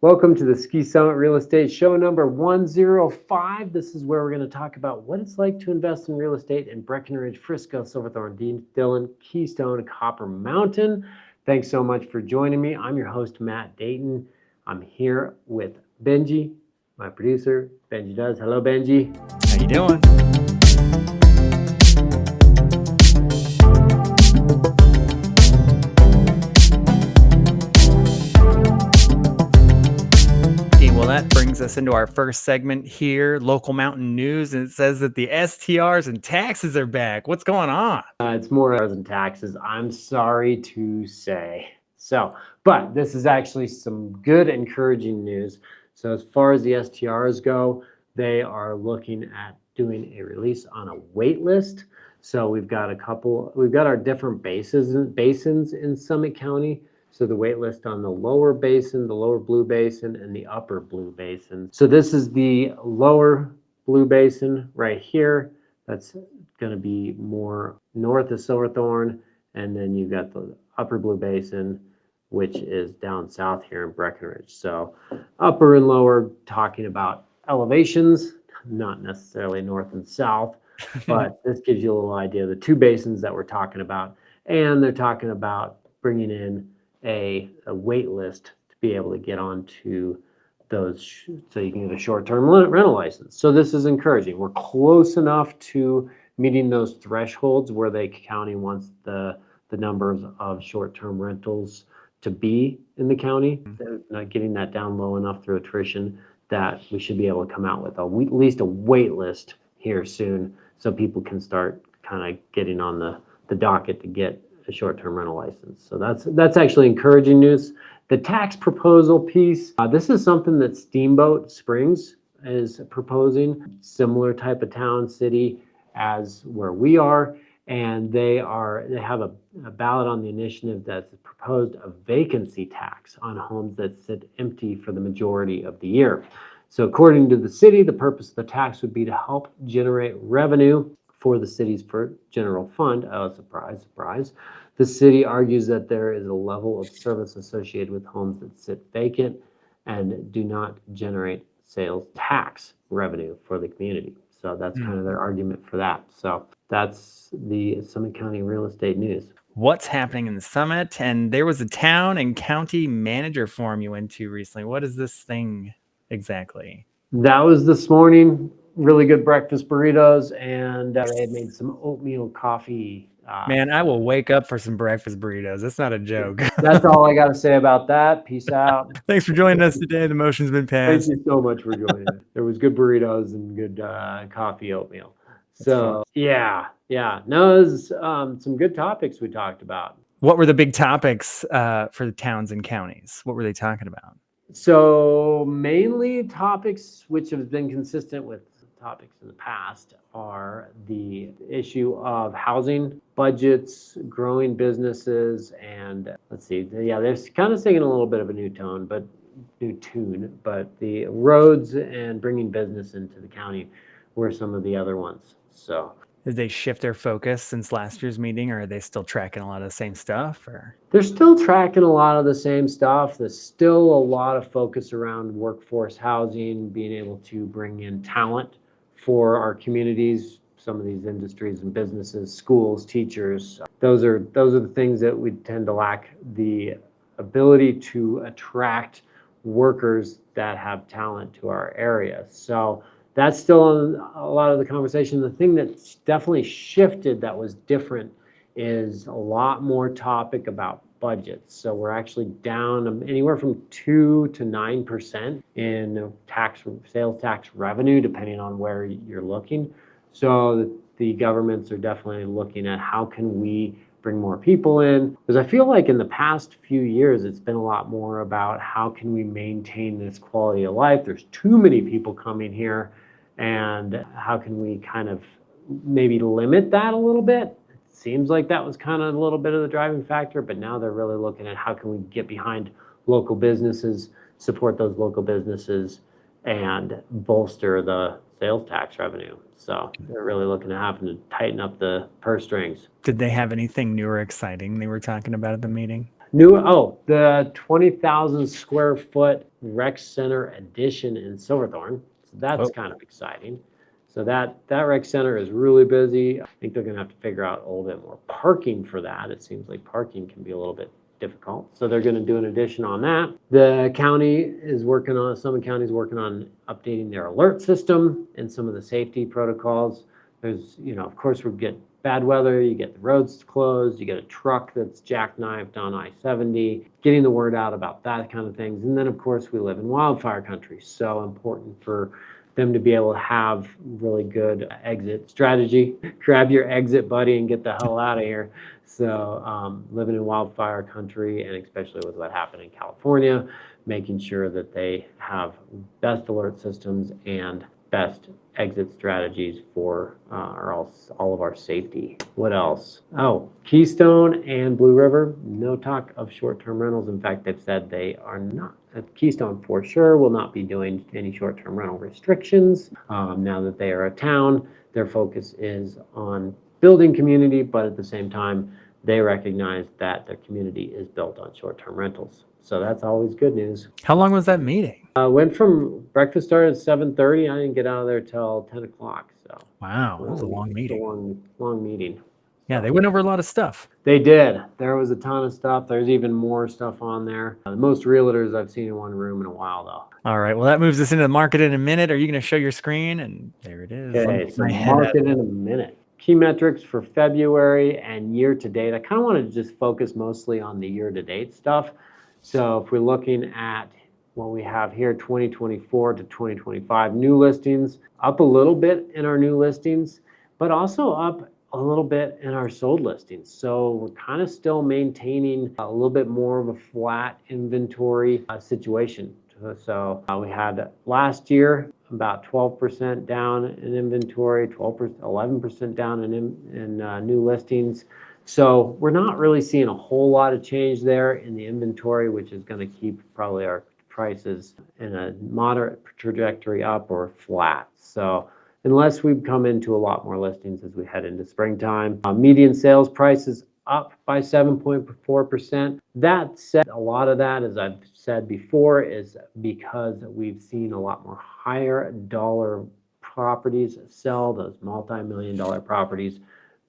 Welcome to the Ski Summit Real Estate Show number 105. This is where we're going to talk about what it's like to invest in real estate in Breckenridge, Frisco, Silverthorne, Dillon, Keystone, Copper Mountain. Thanks so much for joining me. I'm your host, Matt Dayton. I'm here with Benji, my producer. Benji does. Hello, Benji. How you doing? Well, that brings us into our first segment here, local mountain news, and it says that the STRs and taxes are back. What's going on? It's more than taxes, I'm sorry to say. But this is actually some good, encouraging news. So as far as the STRs go, they are looking at doing a release on a wait list. So we've got our different basins in Summit County. So the wait list on the lower basin, the lower blue basin, and the upper blue basin. So this is the lower blue basin right here. That's going to be more north of Silverthorne. And then you've got the upper blue basin, which is down south here in Breckenridge. So upper and lower, talking about elevations, not necessarily north and south, but this gives you a little idea of the two basins that we're talking about. And they're talking about bringing in a wait list to be able to get onto those so you can get a short-term rental license. So this is encouraging. We're close enough to meeting those thresholds where the county wants the numbers of short-term rentals to be in the county. They're not getting that down low enough through attrition that we should be able to come out with at least a wait list here soon so people can start kind of getting on the docket to get a short-term rental license. So that's actually encouraging news. The tax proposal piece, this is something that Steamboat Springs is proposing, similar type of town, city as where we are. And they have a ballot on the initiative that's proposed a vacancy tax on homes that sit empty for the majority of the year. So according to the city, the purpose of the tax would be to help generate revenue for the city's general fund. Oh, surprise, surprise. The city argues that there is a level of service associated with homes that sit vacant and do not generate sales tax revenue for the community. So that's kind of their argument for that. So that's the Summit County real estate news. What's happening in the Summit? And there was a town and county manager forum you went to recently. What is this thing exactly? That was this morning. Really good breakfast burritos, and they had made some oatmeal coffee. Man, I will wake up for some breakfast burritos. That's not a joke. That's all I got to say about that. Peace out. Thanks for joining us today. The motion's been passed. Thank you so much for joining us. There was good burritos and good coffee oatmeal. So yeah. No, it was some good topics we talked about. What were the big topics for the towns and counties? What were they talking about? So mainly topics which have been consistent with topics in the past are the issue of housing, budgets, growing businesses, and let's see, yeah, they're kind of singing a little bit of a new tune, but the roads and bringing business into the county were some of the other ones. So did they shift their focus since last year's meeting, or are they still tracking a lot of the same stuff? Or they're still tracking a lot of the same stuff. There's still a lot of focus around workforce housing, being able to bring in talent for our communities, some of these industries and businesses, schools, teachers. Those are the things that we tend to lack the ability to attract workers that have talent to our area. So that's still a lot of the conversation. The thing that's definitely shifted that was different is a lot more topic about budgets. So we're actually down anywhere from 2 to 9% in sales tax revenue, depending on where you're looking. So the governments are definitely looking at how can we bring more people in, because I feel like in the past few years it's been a lot more about how can we maintain this quality of life. There's too many people coming here, and how can we kind of maybe limit that a little bit. Seems like that was kind of a little bit of the driving factor, but now they're really looking at how can we get behind local businesses, support those local businesses, and bolster the sales tax revenue. So they're really looking at having to tighten up the purse strings. Did they have anything new or exciting they were talking about at the meeting? The 20,000 square foot rec center addition in Silverthorne. So that's Oh, kind of exciting. So that rec center is really busy. I think they're going to have to figure out a little bit more parking for that. It seems like parking can be a little bit difficult. So they're going to do an addition on that. The county is working on, Summit County is working on updating their alert system and some of the safety protocols. There's, of course, we get bad weather, you get the roads closed, you get a truck that's jackknifed on I-70, getting the word out about that kind of things. And then, of course, we live in wildfire country, so important for them to be able to have really good exit strategy. Grab your exit, buddy, and get the hell out of here. So living in wildfire country, and especially with what happened in California, making sure that they have best alert systems and best exit strategies for all of our safety. What else? Oh, Keystone and Blue River, no talk of short-term rentals. In fact, they've said they are not. Keystone for sure will not be doing any short-term rental restrictions. Now that they are a town, their focus is on building community, but at the same time, they recognize that their community is built on short-term rentals. So that's always good news. how long was that meeting? Went from breakfast started at 7:30. I didn't get out of there till 10 o'clock. So Wow, that was a long meeting. Long meeting. Yeah, they went over a lot of stuff. They did. There was a ton of stuff. There's even more stuff on there. The most realtors I've seen in one room in a while, though. All right, well, that moves us into the market in a minute. Are you going to show your screen? And there it is. Let me Okay, get so my head market in a minute. Key metrics for February and year to date. I kind of wanted to just focus mostly on the year to date stuff. So if we're looking at what we have here, 2024 to 2025, new listings, up a little bit in our new listings, but also up a little bit in our sold listings. So we're kind of still maintaining a little bit more of a flat inventory situation. So we had last year about 12% down in inventory, 12%, 11% down in new listings. So we're not really seeing a whole lot of change there in the inventory, which is going to keep probably our prices in a moderate trajectory up or flat. So unless we come into a lot more listings as we head into springtime. Median sales price is up by 7.4%. That said, a lot of that, as I've said before, is because we've seen a lot more higher dollar properties sell, those multi-million dollar properties,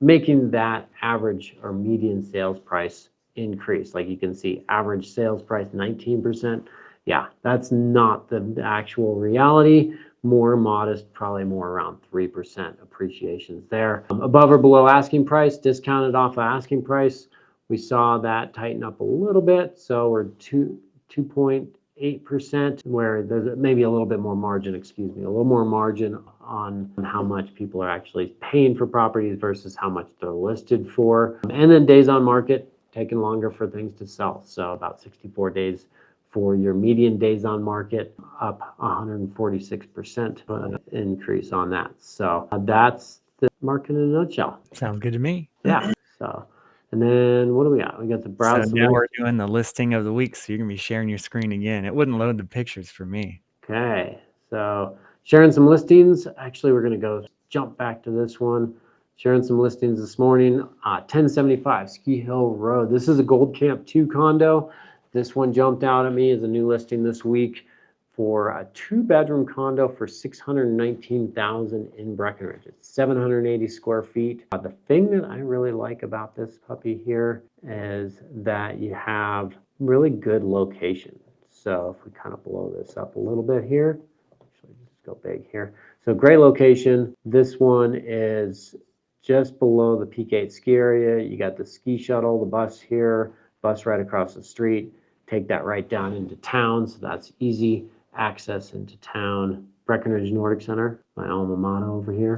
making that average or median sales price increase. Like you can see, average sales price 19%. Yeah, that's not the actual reality. More modest, probably more around 3% appreciations there. Above or below asking price, discounted off of asking price, we saw that tighten up a little bit. So we're 2.8%, where there's maybe a little bit more margin, a little more margin on how much people are actually paying for properties versus how much they're listed for. And then days on market, taking longer for things to sell. So about 64 days for your median days on market, up 146% increase on that. So that's the market in a nutshell. Sounds good to me. Yeah. So, and then what do we got? We got the browse. So now we're doing the listing of the week. So you're going to be sharing your screen again. It wouldn't load the pictures for me. Okay. So sharing some listings. Actually, we're going to jump back to this one. Sharing some listings this morning. 1075 Ski Hill Road. This is a Gold Camp 2 condo. This one jumped out at me as a new listing this week for a 2-bedroom condo for $619,000 in Breckenridge. It's 780 square feet. The thing that I really like about this puppy here is that you have really good location. So if we kind of blow this up a little bit here, actually just go big here. So great location. This one is just below the Peak 8 ski area. You got the ski shuttle, the bus here, bus right across the street. Take that right down into town, so that's easy access into town. Breckenridge Nordic Center, my alma mater over here.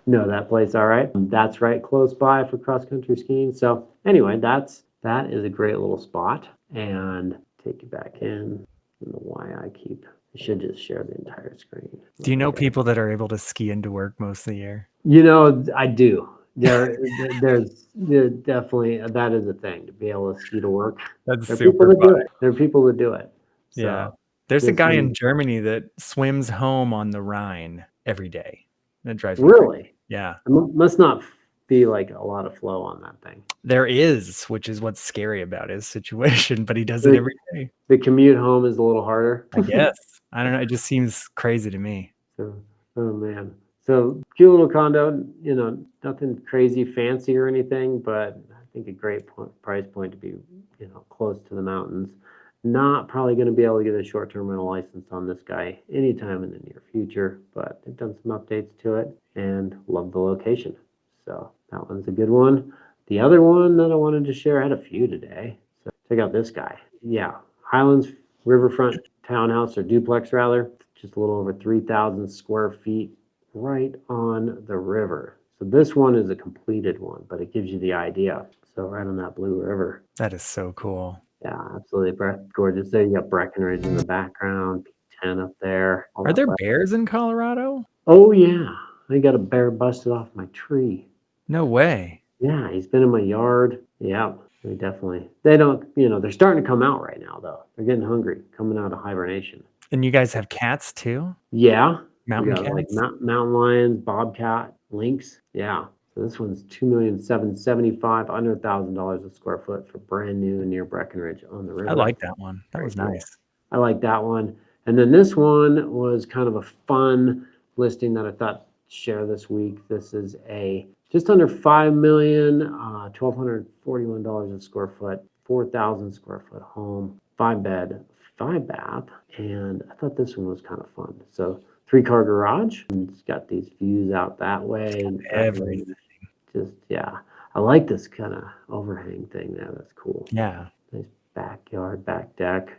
Know that place, all right? That's right close by for cross-country skiing. So anyway, that is a great little spot. And take you back in. I don't know why I should just share the entire screen. Do you know people that are able to ski into work most of the year? I do. There's definitely, that is a thing, to be able to ski to work. That's There are super people that fun. do it. There are people that do it. So, yeah. There's a guy in Germany that swims home on the Rhine every day. That drives me really? crazy. Yeah. It must not be like a lot of flow on that thing. There is, which is what's scary about his situation, but he does it every day. The commute home is a little harder. I guess. I don't know. It just seems crazy to me. So, oh man. So cute little condo, nothing crazy fancy or anything, but I think a great price point to be, close to the mountains. Not probably going to be able to get a short-term rental license on this guy anytime in the near future, but they've done some updates to it and love the location. So that one's a good one. The other one that I wanted to share, I had a few today. So check out this guy. Yeah, Highlands Riverfront townhouse or duplex rather, just a little over 3,000 square feet right on the river. So this one is a completed one, but it gives you the idea. So right on that Blue River. That is so cool. Yeah, absolutely gorgeous. There you got Breckenridge in the background, P10 up there. Are there bears in Colorado? Oh yeah, I got a bear busted off my tree. No way. Yeah, he's been in my yard. Yeah, they definitely. They don't, they're starting to come out right now though. They're getting hungry, coming out of hibernation. And you guys have cats too? Yeah, Mountain we got cats? like mountain lions, bobcat, lynx. Yeah. So this one's $2,775,000, under $1,000 a square foot for brand new near Breckenridge on the river. I like that one. That was nice. I like that one. And then this one was kind of a fun listing that I thought to share this week. This is a just under $5 million, $1,241 a square foot, 4,000 square foot home, 5-bed, 5-bath. And I thought this one was kind of fun. So 3-car garage, and it's got these views out that way. Everything. Just, yeah. I like this kind of overhang thing there. That's cool. Yeah. Nice backyard, back deck.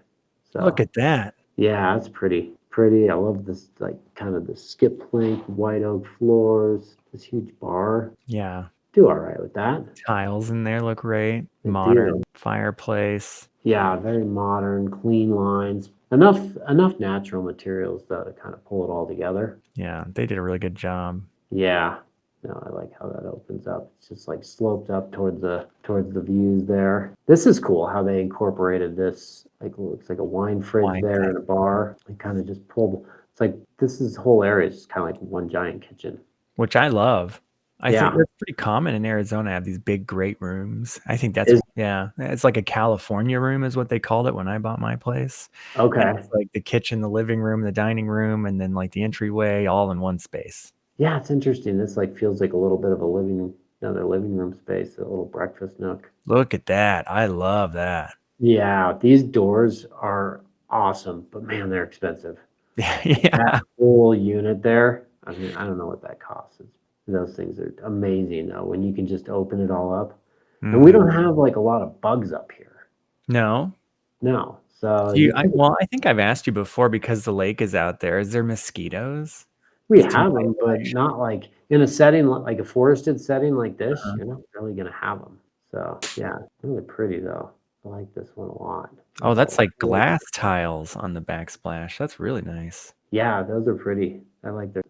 So Look at that. yeah, it's pretty. I love this, like, kind of the skip plank, white oak floors, this huge bar. Yeah. Do all right with that. Tiles in there look great. They Modern do. fireplace. Yeah, very modern, clean lines. Enough natural materials though to kind of pull it all together. Yeah, they did a really good job. Yeah. No, I like how that opens up. It's just like sloped up towards the views there. This is cool how they incorporated this, like, looks like a wine fridge there and a bar. They kind of just pulled. It's like this whole area is just kind of like one giant kitchen, which I love. I think that's pretty common in Arizona. Have these big, great rooms. I think that's it's like a California room is what they called it when I bought my place. Okay. And it's like the kitchen, the living room, the dining room, and then like the entryway all in one space. Yeah, it's interesting. This like feels like a little bit of another living room space, a little breakfast nook. Look at that. I love that. Yeah, these doors are awesome, but man, they're expensive. Yeah. That whole unit there, I mean, I don't know what that costs. Those things are amazing though, when you can just open it all up. And we don't have like a lot of bugs up here. No. So I think I've asked you before because the lake is out there. Is there mosquitoes? We have them, but not like in a setting like a forested setting like this. You're not really gonna have them. So yeah, really pretty though. I like this one a lot. Oh, that's like glass tiles on the backsplash. That's really nice. Yeah, those are pretty. I like the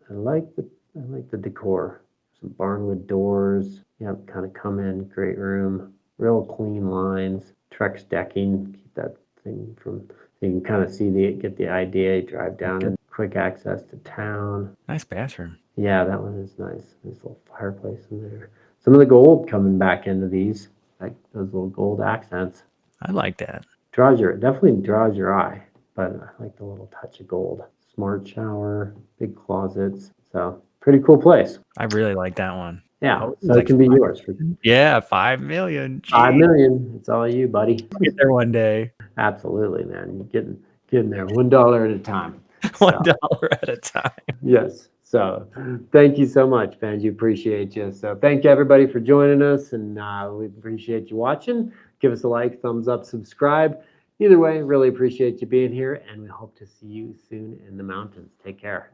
decor. Some barnwood doors. Yep, kind of come in, great room, real clean lines. Trex decking, keep that thing from. You can kind of get the idea. Drive down and quick access to town. Nice bathroom. Yeah, that one is nice. Nice little fireplace in there. Some of the gold coming back into these, like those little gold accents. I like that. Definitely draws your eye, but I like the little touch of gold. Smart shower, big closets. So pretty cool place. I really like that one. Yeah, so it can be yours. Yeah, $5 million. Jeez. $5 million. It's all you, buddy. I'll get there one day. Absolutely, man. You're getting there $1 at a time. $1 at a time. Yes. So thank you so much, fans. You appreciate you. So thank you everybody for joining us, and we appreciate you watching. Give us a like, thumbs up, subscribe. Either way, really appreciate you being here, and we hope to see you soon in the mountains. Take care.